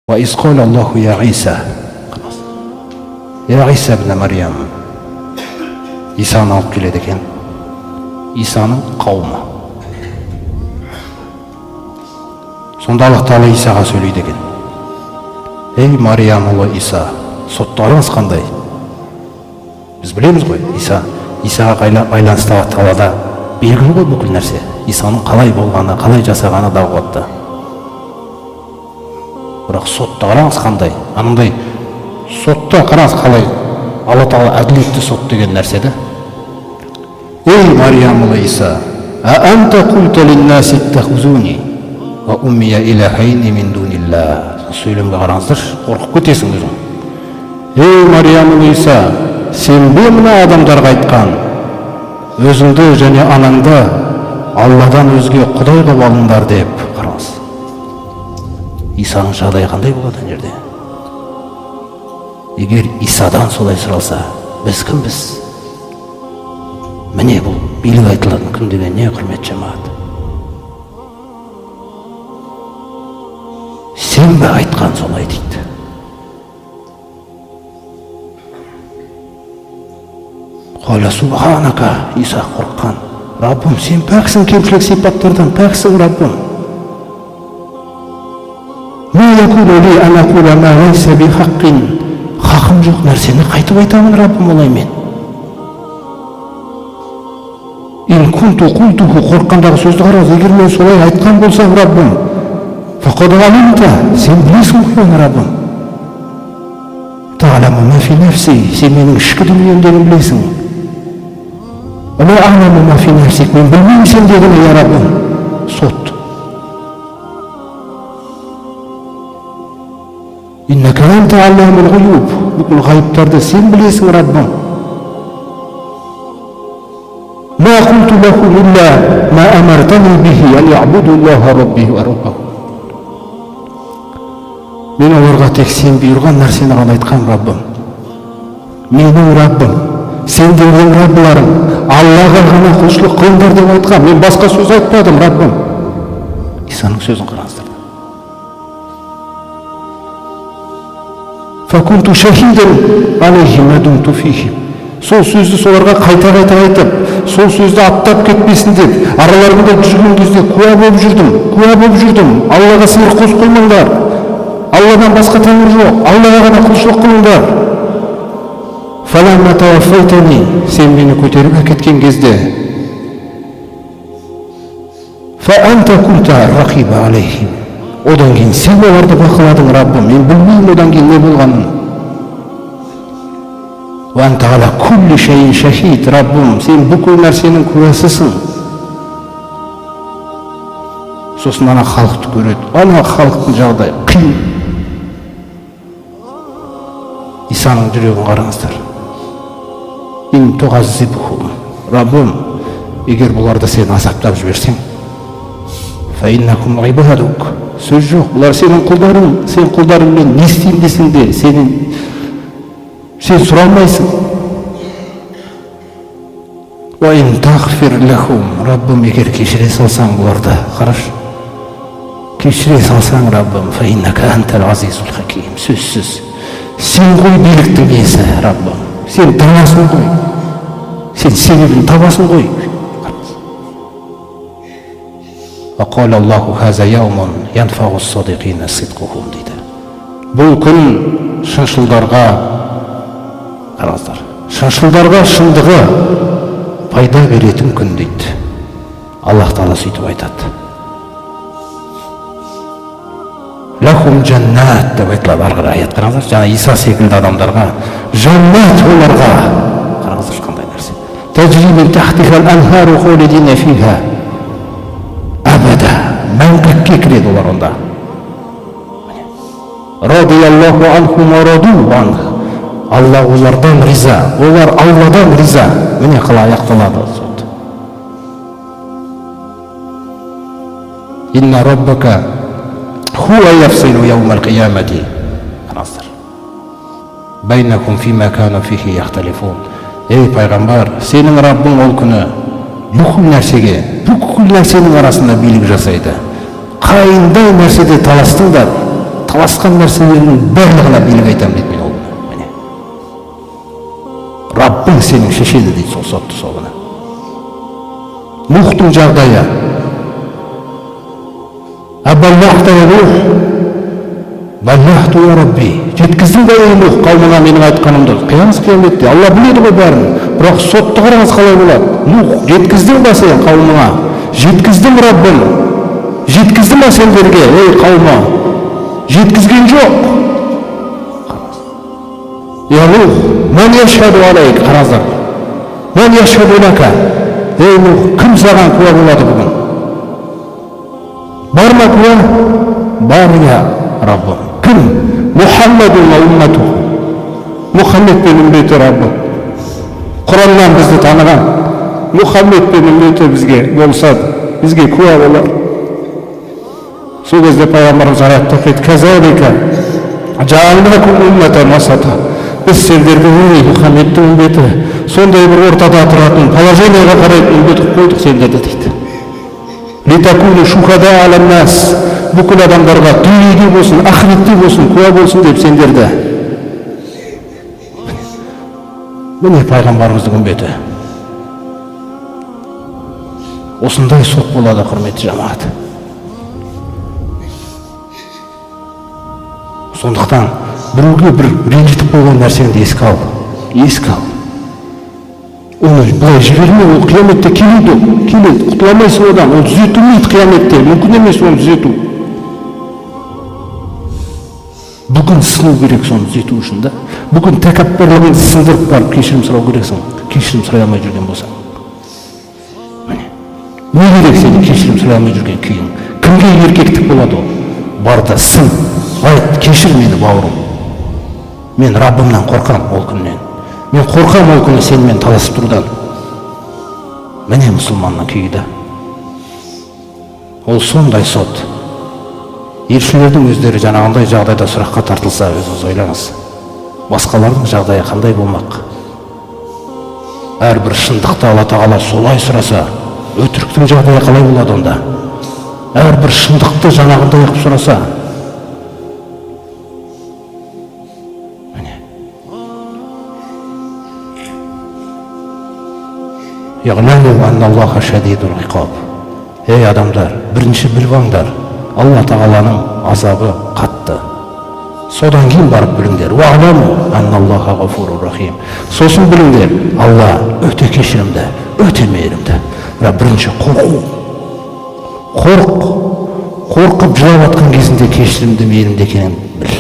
وإذ قال الله يا عيسى يا عيسى ابن مريم İsa'ны алып келеді екен. İsa'ның қауымы. Сонда Аллах Тағала Исаға сөйлейді екен. Ей Мариям ұлы Иса, соттарыңыз қандай? Біз білеміз ғой, Исаға байланысты Аллада белгілі ғой бүкіл нәрсе. Исаның қалай болғаны, қалай жасағаны да ұғатты. Бірақ сотта қараңыз қандай? Анандай сотта қараңыз қалай? Алла Тағала әділетті сот деген нәрседе. Ей Мариям ұлы Иса, «А'анта култа линнаси иттахузуни ва уммия илахайни мин дунилла». Сөйлемге қараңыздар, қорқып кетесің өзің. Ей Мариям ұлы Иса, сен бе мына адамдарға айтқан, өзіңді және анаңды Алладан өзге құдай қылып алыңдар деп. Қараңыз. Исаның жағдайы қандай болады ана жерде? Егер Исадан солай сұралса, біз кімбіз? Міне бұл билік айтылатын күн деген не құрмет жамағат. Сен бе айтқан солай дейді. Қала субханака, Иса қорыққан. Раббым, сен пәксің кемшілік сипаттардан, пәксің Раббым. Ма якуну ли ан акула ма лайса бихаққин. Хақым жоқ нәрсені қайтып айтамын, Раббым, олай мен. Ин кунту култуху, қорыққандағы сөзді қараңыз, егер мен солай айтқан болсам, Раббым, фақад алимта, сен білесің ғой оны, Раббым. Та'ламу ма фи нафси, сен менің ішкі дүниемдегі білесің. Ама а'ламу ма фи нафсик, мен білмеймін сендегіні, я Раббым. Сот. Иннака анта алламул ғуюб, бүкіл ғайыптарды сен білесің, Раббым. Ма кунту лахум илля ма амартани бихи ан я'буду Аллаха рабби ва раббахум. Мен оларға тек сен бұйырған нәрсені ғана айтқам, Раббым. Менің Раббым, сендердің Раббыларың, Аллаға ғана құлшылық қылыңдар деп айтқам. Мен басқа сөз айтпадым, Раббым. Исаның сөзін қараңыздар. Факунту шахиден алейхим ма думту фихим. Сол сөзді соларға қайта-қайта айтып, сол сөзді аттап кетпесін деп, араларында жүрген кезде куә болып жүрдім. Аллаға сиыр қос қоймаңдар. Алладан басқа тәңір жоқ. Аллаға ғана құлшылық қылыңдар. Фаламма таваффайтани, сен мені көтеріп әкеткен кезде, фа анта кунта рақиба алейхим. Одан кейін сен оларды бақыладың, Раббым. Мен білмеймін одан кейін не болғанын. Ва анта ала кулли шайин шахид, Раббым. Сен бүкіл нәрсенің куәсісің. Сосын ана халықты көреді. Ана халықтың жағдайы қиын. Исаның жүрегін қараңыздар. Ин туғаззибхум, Раббым, егер бұларды сен азаптап жіберсең, фа иннакум ибадук, сөз жоқ, бұлар сенің құлдарың, сен құлдарыңмен не істеймін десің де, сен сұрамайсың. Ва ин тағфир лахум, Раббым, егер кешіре салсаң бұларды, қараш, кешіре салсаң, Раббым, фа иннака антал азизул хаким, сөзсіз. Сен ғой биліктің иесі, Раббым. Сен табасың ғой. Сен себебін табасың ғой. Вақал Аллаху хаза яумун янфағу садиқина сидқухум дейді. Бұл күн шыншылдарға, қараңыздар, шыншылдарға шындығы пайда беретін күн дейді. Аллах Тағала сөйтіп айтады. Лахум жаннат деп айтылады арғы аят. Қараңыздар, жаңа Иса секілді адамдарға жаннат, оларға қараңыздар қандай нәрсе. Тәжри мин тахтихал анхару холидина фиха абада, мәңгілікке кіреді олар онда. Радияллаху анхум ва раду анх. Алла олардан риза, олар Алладан риза. Міне қалай аяқталады сот. Инна раббака хуа яфсилу яумал қиямати. Қараңыздар. Байнакум фима кану фихи яхталифун. Ей пайғамбар, сенің Раббың ол күні бүкіл нәрсенің арасында билік жасайды. Қайындай нәрседе таластыңдар, таласқан нәрселердің барлығына билік айтамын дейді мен ол күні. Міне Раббың сенің шешеді дейді сол сотты сол күні. Нухтың жағдайы Абаллахта я Нух, баллахту я Рабби. Жеткіздің бе ей Нух қауымыңа менің айтқанымды. Қияметте Алла біледі ғой бәрін. Бірақ сотты қараңыз қалай болады. Нух, жеткіздің бе сен қауымыңа? Жеткіздің Раббым. Жеткізді ма сендерге, ей қауымы? Жеткізген жоқ. Я Нух, мен яшхаду алейк, қараңыздар. Мен яшхаду лака. Ей Нух, кім саған куә болады бүгін? Бар ма куә? Бар я Раббым. Кім? Мухаммаду ва уммату. Мұхаммед пен үмбеті Раббым. Құраннан бізді таныған. Мұхаммед пен үмбеті бізге болсады, бізге куә болар. Сол кезде пайғамбарымыз аятта айтты: "Казалика жаалнакум умматан васата". Біз сендерді Мұхаммедтің үмбеті, сондай бір ортада тұратын, положениеға қарайтын үмбет қылып қойдық сендерді дейді. Литакуну шухада аланнас. Бүкіл адамдарға дүниеде болсын, ақыретте болсын, куә болсын деп сендерді. Міне пайғамбарымыздың үмбеті. Осындай сот болады, құрметті жамағат. Сондықтан біреуге бір ренжітіп қойған нәрсеңді еске ал. Еске ал. Оны былай жіберме, ол қияметте келеді, құтыламайсың одан. Ол түзетілмейді қияметте, мүмкін емес оны түзету. Бүгін сыну керек соны түзету үшін да. Бүгін тәкаппарлығыңды сындырып барып кешірім сұрау керексің. Кешірім сұрай алмай жүрген болсаң. Не керек сенің кешірім сұрай алмай жүрген күйің? Кімге еркектік болады ол? Бар да сын. Айт, кешір мені бауырым. Мен Раббымнан қорқам ол күннен. Мен қорқам ол күні сенімен таласып тұрудан. Міне мұсылманның күйі да. Ол сондай сот. Елшілердің өздері жаңағындай жағдайда сұраққа тартылса, өзіңіз ойлаңыз. Басқалардың жағдайы қандай болмақ? Әрбір шындықты Алла Тағала солай сұраса, өтіріктің жағдайы қалай болады онда? Әрбір шындықты жаңағындай қылып сұраса. Яғламу анналлаха шадидул иқаб. Ей адамдар, бірінші біліп алыңдар, Алла Тағаланың азабы қатты. Содан кейін барып біліңдер. Уағламу анналлаха ғафурур рахим. Сосын біліңдер, Алла өте кешірімді, өте мейірімді. Бірінші қорқу. Қорқып жылап атқан кезінде кешірімді, мейірімді екенін біл.